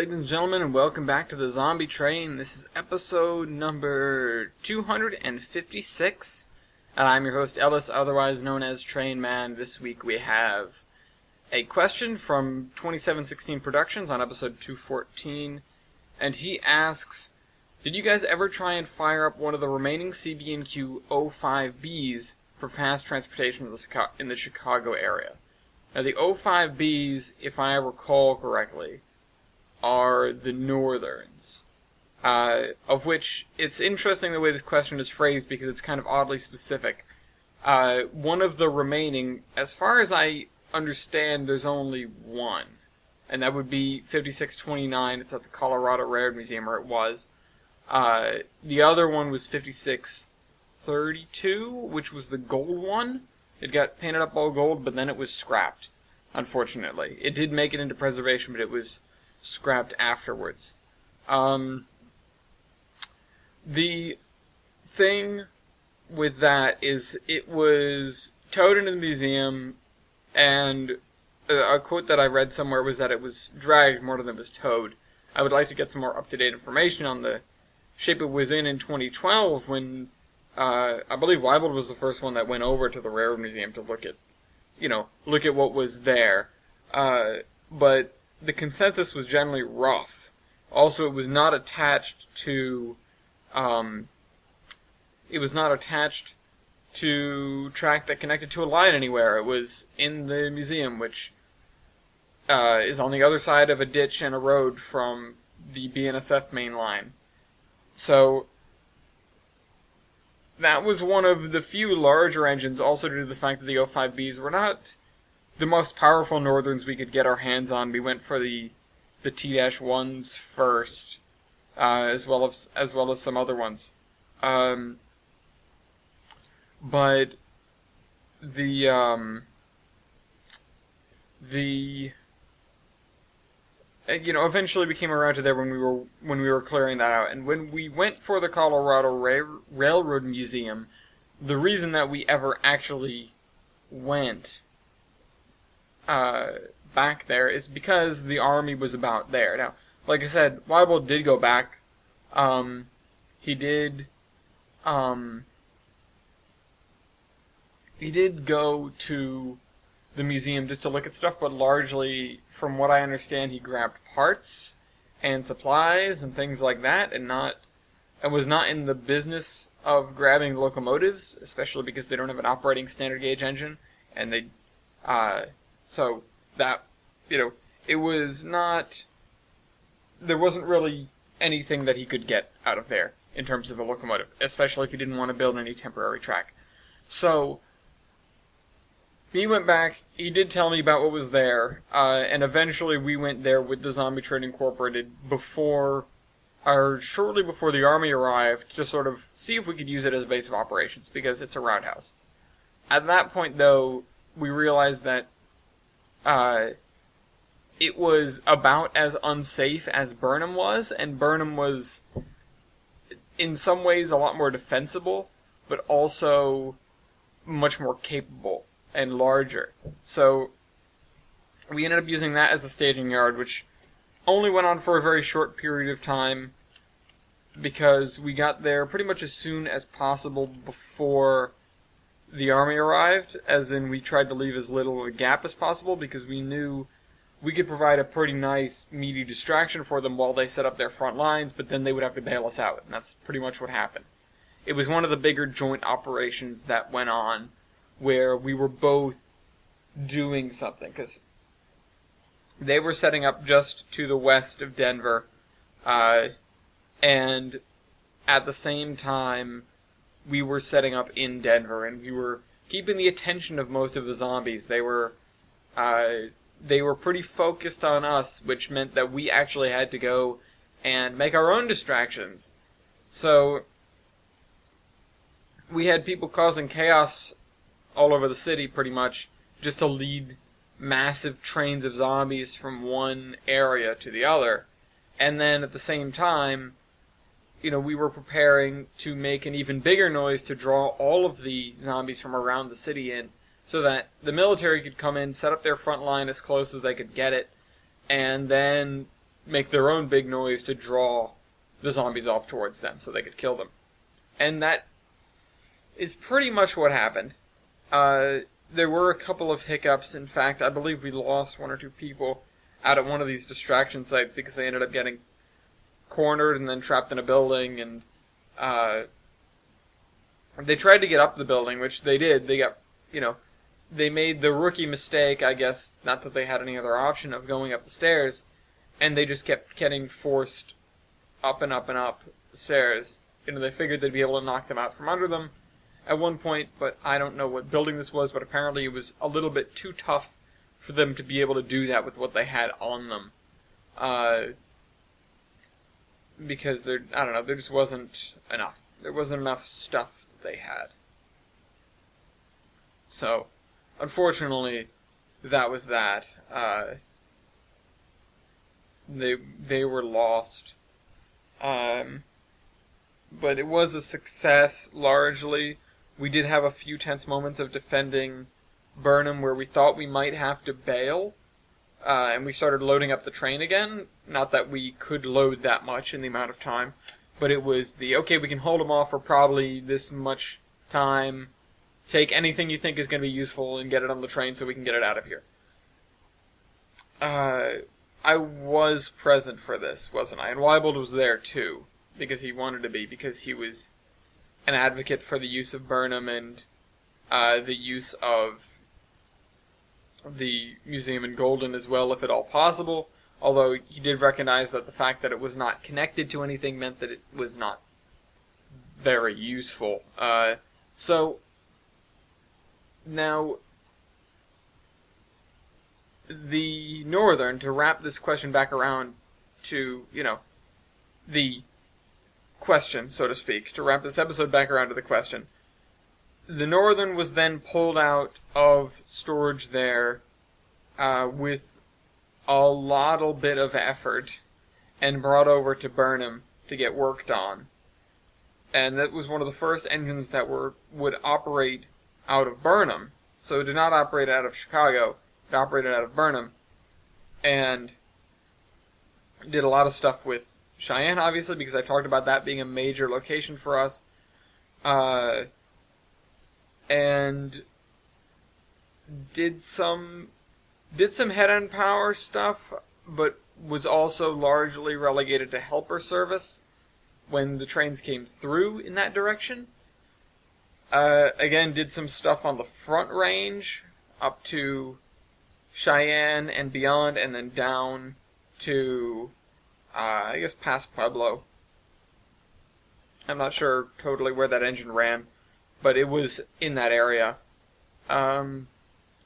ladies and gentlemen, and welcome back to the Zombie Train. This is episode number 256, and I'm your host Ellis, otherwise known as Train Man. This week we have a question from 2716 Productions on episode 214, and he asks, did you guys ever try and fire up one of the remaining CB&Q O5bs for fast transportation in the Chicago area? Now, the O5bs, if I recall correctly, are the Northerns, of which it's interesting the way this question is phrased because it's kind of oddly specific. One of the remaining, as far as I understand, there's only one, and that would be 5629. It's at the Colorado Railroad Museum, or it was. The other one was 5632, which was the gold one. It got painted up all gold, but then it was scrapped, unfortunately. It did make it into preservation, but it was scrapped afterwards. The thing with that is it was towed into the museum, and a quote that I read somewhere was that it was dragged more than it was towed. I would like to get some more up-to-date information on the shape it was in 2012 when I believe Weibold was the first one that went over to the Railroad Museum to look at what was there. But the consensus was generally rough. Also, it was not attached to track that connected to a line anywhere. It was in the museum, which is on the other side of a ditch and a road from the BNSF main line. So that was one of the few larger engines, also due to the fact that the O5bs were not the most powerful Northerns we could get our hands on. We went for the T-1s first, as well as some other ones. But eventually we came around to there when we were clearing that out. And when we went for the Colorado Railroad Museum, the reason that we ever actually went back there is because the Army was about there. Now, like I said, Weibold did go back. He did go to the museum just to look at stuff, but largely, from what I understand, he grabbed parts and supplies and things like that, and was not in the business of grabbing locomotives, especially because they don't have an operating standard gauge engine, and they so that, it was not, there wasn't really anything that he could get out of there in terms of a locomotive, especially if he didn't want to build any temporary track. So he went back, he did tell me about what was there, and eventually we went there with the Zombie Train Incorporated shortly before the Army arrived to sort of see if we could use it as a base of operations, because it's a roundhouse. At that point, though, we realized that it was about as unsafe as Burnham was, and Burnham was in some ways a lot more defensible, but also much more capable and larger. So we ended up using that as a staging yard, which only went on for a very short period of time, because we got there pretty much as soon as possible before the Army arrived, as in we tried to leave as little of a gap as possible, because we knew we could provide a pretty nice, meaty distraction for them while they set up their front lines, but then they would have to bail us out, and that's pretty much what happened. It was one of the bigger joint operations that went on, where we were both doing something, because they were setting up just to the west of Denver, and at the same time, we were setting up in Denver, and we were keeping the attention of most of the zombies. They were pretty focused on us, which meant that we actually had to go and make our own distractions. So we had people causing chaos all over the city, pretty much, just to lead massive trains of zombies from one area to the other. And then at the same time, we were preparing to make an even bigger noise to draw all of the zombies from around the city in, so that the military could come in, set up their front line as close as they could get it, and then make their own big noise to draw the zombies off towards them so they could kill them. And that is pretty much what happened. There were a couple of hiccups. In fact, I believe we lost 1 or 2 people out at one of these distraction sites because they ended up getting cornered and then trapped in a building, and they tried to get up the building, which they did. They got, they made the rookie mistake, I guess, not that they had any other option, of going up the stairs, and they just kept getting forced up and up and up the stairs. They figured they'd be able to knock them out from under them at one point, but I don't know what building this was, but apparently it was a little bit too tough for them to be able to do that with what they had on them. Because there just wasn't enough. There wasn't enough stuff that they had. So, unfortunately, that was that. They were lost. But it was a success, largely. We did have a few tense moments of defending Burnham where we thought we might have to bail, and we started loading up the train again. Not that we could load that much in the amount of time, but it was okay, we can hold them off for probably this much time, take anything you think is going to be useful and get it on the train so we can get it out of here. I was present for this, wasn't I? And Weibold was there too, because he wanted to be, because he was an advocate for the use of Burnham and the use of the museum in Golden as well, if at all possible, although he did recognize that the fact that it was not connected to anything meant that it was not very useful. So, now, the Northern, to wrap this question back around to, the question, so to speak, to wrap this episode back around to the question, the Northern was then pulled out of storage there with a little bit of effort and brought over to Burnham to get worked on. And that was one of the first engines that would operate out of Burnham. So it did not operate out of Chicago, it operated out of Burnham. And did a lot of stuff with Cheyenne, obviously, because I talked about that being a major location for us. And did some head-on power stuff, but was also largely relegated to helper service when the trains came through in that direction. Again, did some stuff on the Front Range up to Cheyenne and beyond, and then down to, I guess, past Pueblo. I'm not sure totally where that engine ran, but it was in that area. I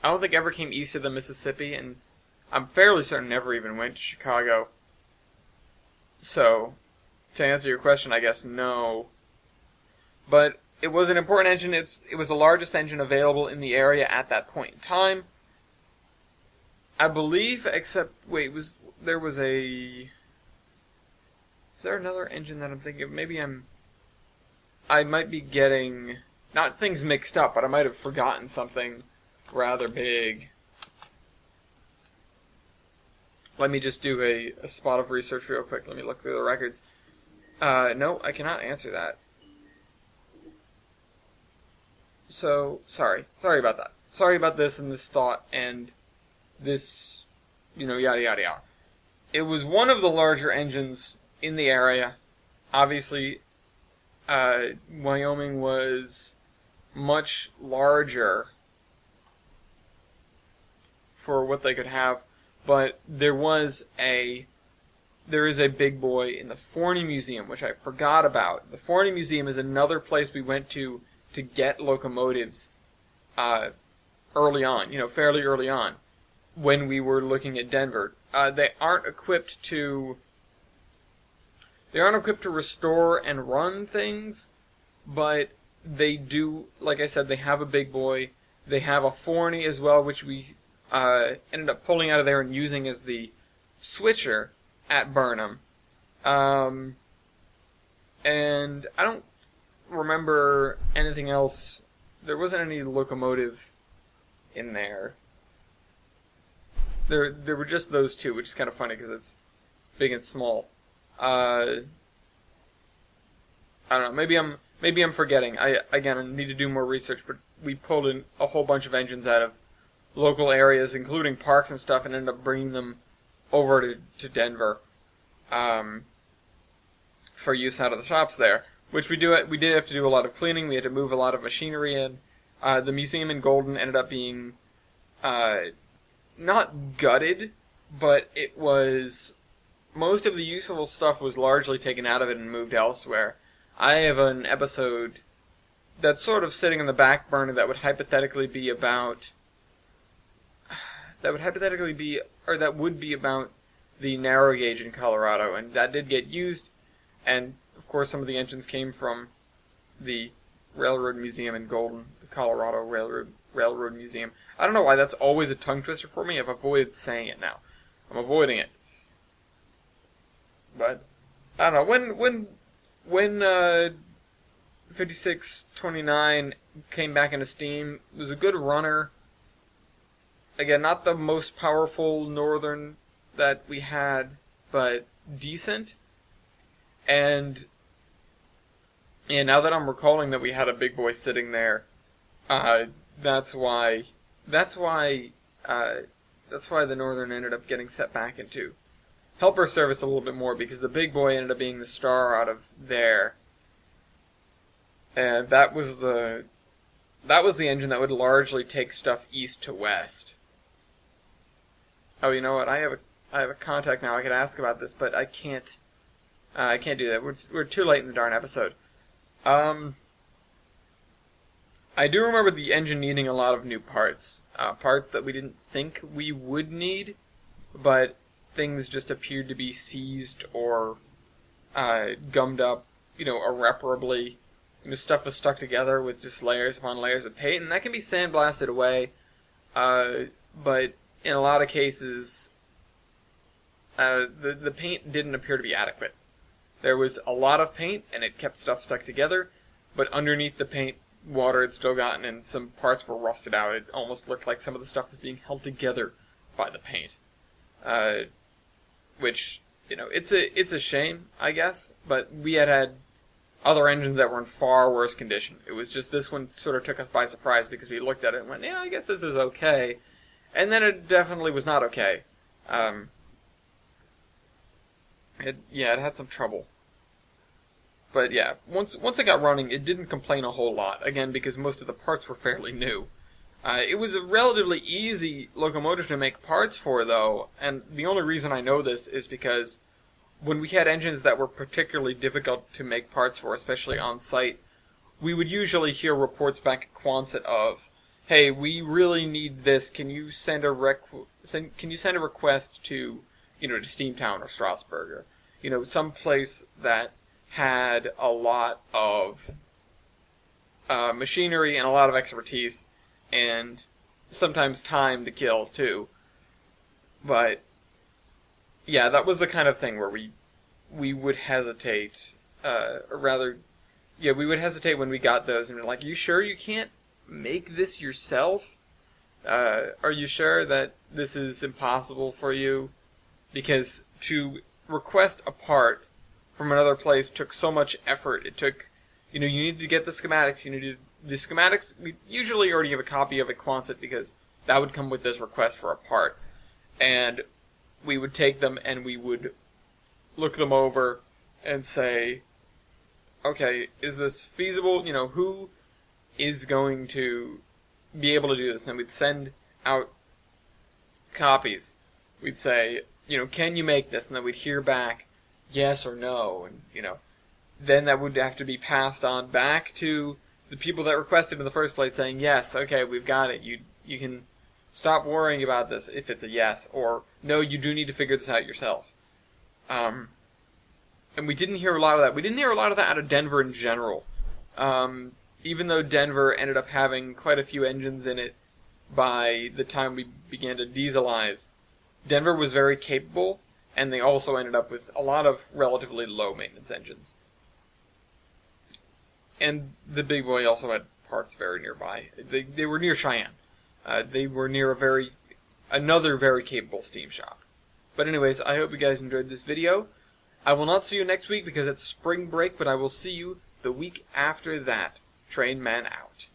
don't think it ever came east of the Mississippi, and I'm fairly certain never even went to Chicago. So, to answer your question, I guess no. But it was an important engine. It was the largest engine available in the area at that point in time. I believe, except, wait, is there another engine that I'm thinking of? Maybe I might be getting, not things mixed up, but I might have forgotten something rather big. Let me just do a spot of research real quick. Let me look through the records. No, I cannot answer that. So, sorry about that. Sorry about this and this thought and this, yada yada yada. It was one of the larger engines in the area. Obviously, Wyoming was much larger for what they could have, but there is a big boy in the Forney Museum, which I forgot about. The Forney Museum is another place we went to get locomotives early on, fairly early on, when we were looking at Denver. They aren't equipped to restore and run things, but they do, like I said, they have a big boy. They have a Forney as well, which we ended up pulling out of there and using as the switcher at Burnham. And I don't remember anything else. There wasn't any locomotive in there. There were just those two, which is kind of funny because it's big and small. I don't know. Maybe I'm forgetting. I need to do more research. But we pulled in a whole bunch of engines out of local areas, including parks and stuff, and ended up bringing them over to Denver for use out of the shops there. Which we did have to do a lot of cleaning. We had to move a lot of machinery in. The museum in Golden ended up being not gutted, but it was most of the useful stuff was largely taken out of it and moved elsewhere. I have an episode that's sort of sitting in the back burner that would hypothetically be about the narrow gauge in Colorado, and that did get used, and of course some of the engines came from the Railroad Museum in Golden, the Colorado Railroad Museum. I don't know why that's always a tongue twister for me. I've avoided saying it now. I'm avoiding it. But I don't know, when 5629 came back into steam, it was a good runner. Again, not the most powerful Northern that we had, but decent. And now that I'm recalling that we had a big boy sitting there, that's why the Northern ended up getting set back into helper service a little bit more, because the big boy ended up being the star out of there. And that was the engine that would largely take stuff east to west. Oh, you know what? I have a contact now. I could ask about this, but I can't do that. We're too late in the darn episode. I do remember the engine needing a lot of new parts. Parts that we didn't think we would need, but things just appeared to be seized or gummed up, irreparably. Stuff was stuck together with just layers upon layers of paint, and that can be sandblasted away. But in a lot of cases, the paint didn't appear to be adequate. There was a lot of paint, and it kept stuff stuck together, but underneath the paint, water had still gotten, and some parts were rusted out. It almost looked like some of the stuff was being held together by the paint. Which, it's a shame, I guess, but we had other engines that were in far worse condition. It was just this one sort of took us by surprise because we looked at it and went, yeah, I guess this is okay. And then it definitely was not okay. It had some trouble. But yeah, once it got running, it didn't complain a whole lot. Again, because most of the parts were fairly new. It was a relatively easy locomotive to make parts for, though, and the only reason I know this is because when we had engines that were particularly difficult to make parts for, especially on site, we would usually hear reports back at Quonset of, "Hey, we really need this. Can you send a request to, to Steamtown or Strasburg, or some place that had a lot of machinery and a lot of expertise." And sometimes time to kill, too. But, yeah, that was the kind of thing where we would hesitate, we would hesitate when we got those, and we're like, you sure you can't make this yourself? Are you sure that this is impossible for you? Because to request a part from another place took so much effort. It took, you needed to get the schematics, the schematics, we usually already have a copy of at Quonset because that would come with this request for a part. And we would take them and we would look them over and say, okay, is this feasible? Who is going to be able to do this? And we'd send out copies. We'd say, can you make this? And then we'd hear back yes or no. And, then that would have to be passed on back to the people that requested in the first place, saying, yes, okay, we've got it. You can stop worrying about this if it's a yes, or no, you do need to figure this out yourself. And we didn't hear a lot of that. We didn't hear a lot of that out of Denver in general. Even though Denver ended up having quite a few engines in it by the time we began to dieselize, Denver was very capable, and they also ended up with a lot of relatively low maintenance engines. And the big boy also had parts very nearby. They were near Cheyenne. They were near another very capable steam shop. But anyways, I hope you guys enjoyed this video. I will not see you next week because it's spring break, but I will see you the week after that. Train Man out.